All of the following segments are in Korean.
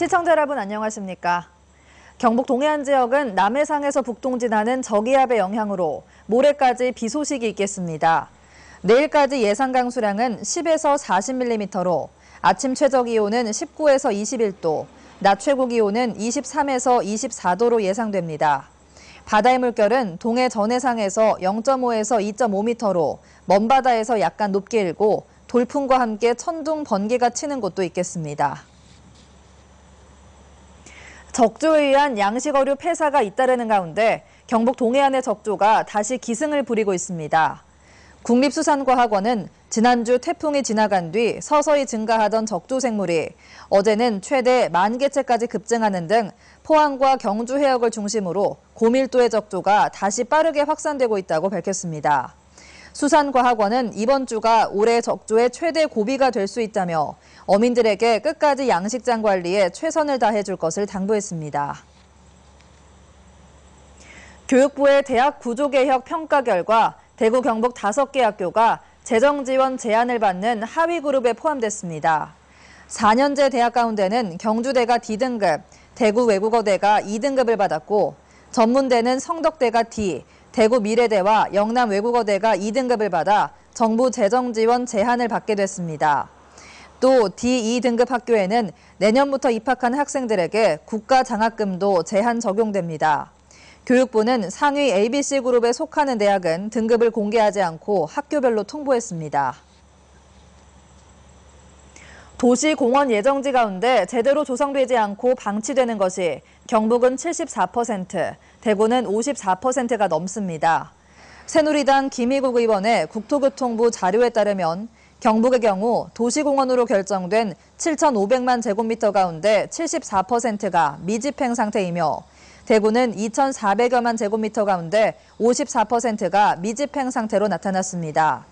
시청자 여러분 안녕하십니까? 경북 동해안 지역은 남해상에서 북동진하는 저기압의 영향으로 모레까지 비 소식이 있겠습니다. 내일까지 예상 강수량은 10에서 40mm로 아침 최저 기온은 19에서 21도, 낮 최고 기온은 23에서 24도로 예상됩니다. 바다의 물결은 동해 전해상에서 0.5에서 2.5m로 먼바다에서 약간 높게 일고 돌풍과 함께 천둥, 번개가 치는 곳도 있겠습니다. 적조에 의한 양식어류 폐사가 잇따르는 가운데 경북 동해안의 적조가 다시 기승을 부리고 있습니다. 국립수산과학원은 지난주 태풍이 지나간 뒤 서서히 증가하던 적조 생물이 어제는 최대 10,000개체까지 급증하는 등 포항과 경주 해역을 중심으로 고밀도의 적조가 다시 빠르게 확산되고 있다고 밝혔습니다. 수산과학원은 이번 주가 올해 적조의 최대 고비가 될 수 있다며 어민들에게 끝까지 양식장 관리에 최선을 다해줄 것을 당부했습니다. 교육부의 대학 구조개혁 평가 결과 대구 경북 5개 학교가 재정지원 제한을 받는 하위 그룹에 포함됐습니다. 4년제 대학 가운데는 경주대가 D등급, 대구 외국어대가 2등급을 받았고 전문대는 성덕대가 D, 대구 미래대와 영남 외국어대가 2등급을 받아 정부 재정지원 제한을 받게 됐습니다. 또 D2등급 학교에는 내년부터 입학한 학생들에게 국가장학금도 제한 적용됩니다. 교육부는 상위 ABC그룹에 속하는 대학은 등급을 공개하지 않고 학교별로 통보했습니다. 도시공원 예정지 가운데 제대로 조성되지 않고 방치되는 것이 경북은 74%, 대구는 54%가 넘습니다. 새누리당 김희국 의원의 국토교통부 자료에 따르면 경북의 경우 도시공원으로 결정된 7,500만 제곱미터 가운데 74%가 미집행 상태이며 대구는 2,400여만 제곱미터 가운데 54%가 미집행 상태로 나타났습니다.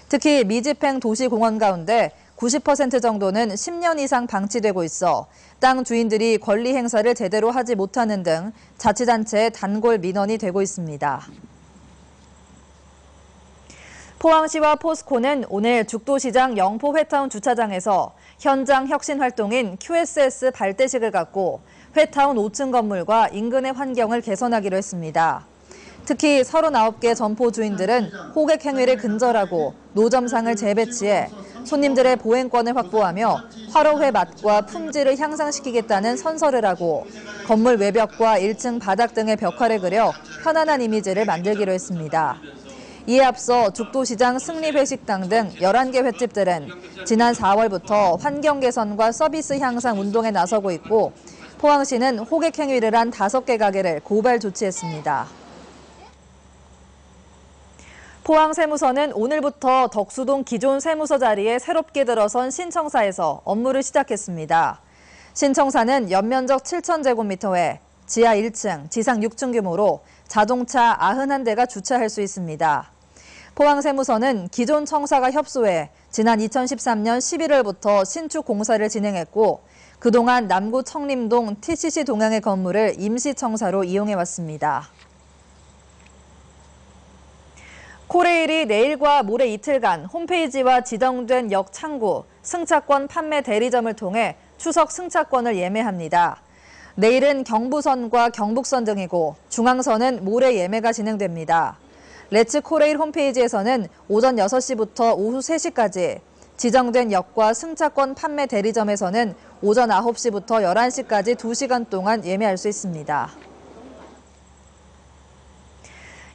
특히 미집행 도시공원 가운데 90% 정도는 10년 이상 방치되고 있어 땅 주인들이 권리 행사를 제대로 하지 못하는 등 자치단체의 단골 민원이 되고 있습니다. 포항시와 포스코는 오늘 죽도시장 영포 회타운 주차장에서 현장 혁신 활동인 QSS 발대식을 갖고 회타운 5층 건물과 인근의 환경을 개선하기로 했습니다. 특히 39개 점포 주인들은 호객 행위를 근절하고 노점상을 재배치해 손님들의 보행권을 확보하며 화로회 맛과 품질을 향상시키겠다는 선서를 하고 건물 외벽과 1층 바닥 등의 벽화를 그려 편안한 이미지를 만들기로 했습니다. 이에 앞서 죽도시장 승리회식당 등 11개 횟집들은 지난 4월부터 환경 개선과 서비스 향상 운동에 나서고 있고 포항시는 호객 행위를 한 5개 가게를 고발 조치했습니다. 포항세무서는 오늘부터 덕수동 기존 세무서 자리에 새롭게 들어선 신청사에서 업무를 시작했습니다. 신청사는 연면적 7,000제곱미터에 지하 1층, 지상 6층 규모로 자동차 91대가 주차할 수 있습니다. 포항세무서는 기존 청사가 협소해 지난 2013년 11월부터 신축 공사를 진행했고 그동안 남구 청림동 TCC 동향의 건물을 임시청사로 이용해왔습니다. 코레일이 내일과 모레 이틀간 홈페이지와 지정된 역 창구, 승차권 판매 대리점을 통해 추석 승차권을 예매합니다. 내일은 경부선과 경북선 등이고 중앙선은 모레 예매가 진행됩니다. 레츠 코레일 홈페이지에서는 오전 6시부터 오후 3시까지, 지정된 역과 승차권 판매 대리점에서는 오전 9시부터 11시까지 2시간 동안 예매할 수 있습니다.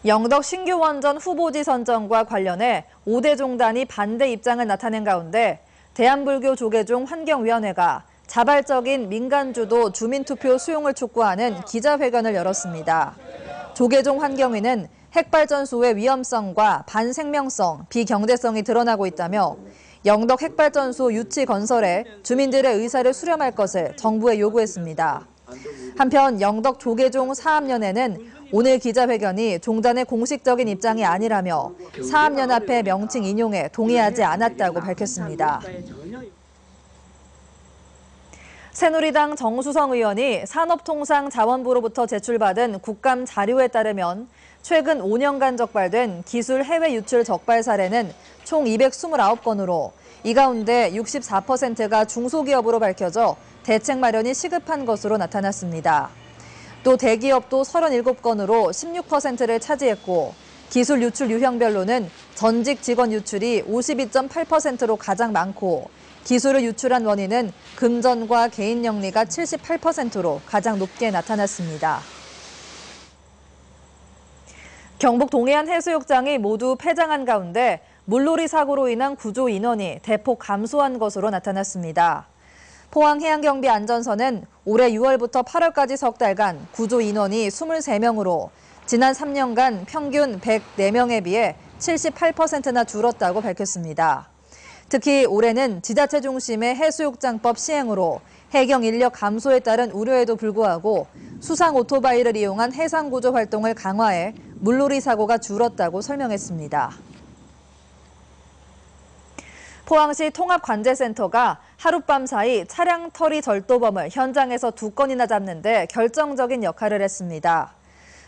영덕 신규 원전 후보지 선정과 관련해 5대 종단이 반대 입장을 나타낸 가운데 대한불교 조계종 환경위원회가 자발적인 민간주도 주민투표 수용을 촉구하는 기자회견을 열었습니다. 조계종 환경위는 핵발전소의 위험성과 반생명성, 비경제성이 드러나고 있다며 영덕 핵발전소 유치 건설에 주민들의 의사를 수렴할 것을 정부에 요구했습니다. 한편 영덕 조계종 사업연회는 오늘 기자회견이 종단의 공식적인 입장이 아니라며 사업연합회 명칭 인용에 동의하지 않았다고 밝혔습니다. 새누리당 정수성 의원이 산업통상자원부로부터 제출받은 국감 자료에 따르면 최근 5년간 적발된 기술 해외 유출 적발 사례는 총 229건으로 이 가운데 64%가 중소기업으로 밝혀져 대책 마련이 시급한 것으로 나타났습니다. 또 대기업도 37건으로 16%를 차지했고 기술 유출 유형별로는 전직 직원 유출이 52.8%로 가장 많고 기술을 유출한 원인은 금전과 개인 영리가 78%로 가장 높게 나타났습니다. 경북 동해안 해수욕장이 모두 폐장한 가운데 물놀이 사고로 인한 구조 인원이 대폭 감소한 것으로 나타났습니다. 포항해양경비안전서는 올해 6월부터 8월까지 석 달간 구조 인원이 23명으로 지난 3년간 평균 104명에 비해 78%나 줄었다고 밝혔습니다. 특히 올해는 지자체 중심의 해수욕장법 시행으로 해경 인력 감소에 따른 우려에도 불구하고 수상 오토바이를 이용한 해상구조 활동을 강화해 물놀이 사고가 줄었다고 설명했습니다. 포항시 통합관제센터가 하룻밤 사이 차량 털이 절도범을 현장에서 2건이나 잡는 데 결정적인 역할을 했습니다.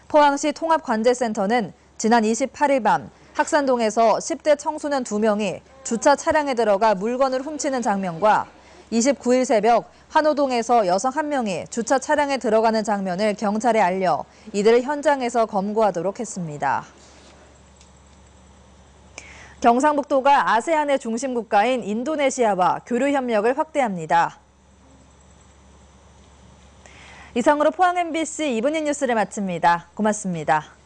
포항시 통합관제센터는 지난 28일 밤 학산동에서 10대 청소년 2명이 주차 차량에 들어가 물건을 훔치는 장면과 29일 새벽 환호동에서 여성 1명이 주차 차량에 들어가는 장면을 경찰에 알려 이들을 현장에서 검거하도록 했습니다. 경상북도가 아세안의 중심 국가인 인도네시아와 교류 협력을 확대합니다. 이상으로 포항 MBC 이브닝 뉴스를 마칩니다. 고맙습니다.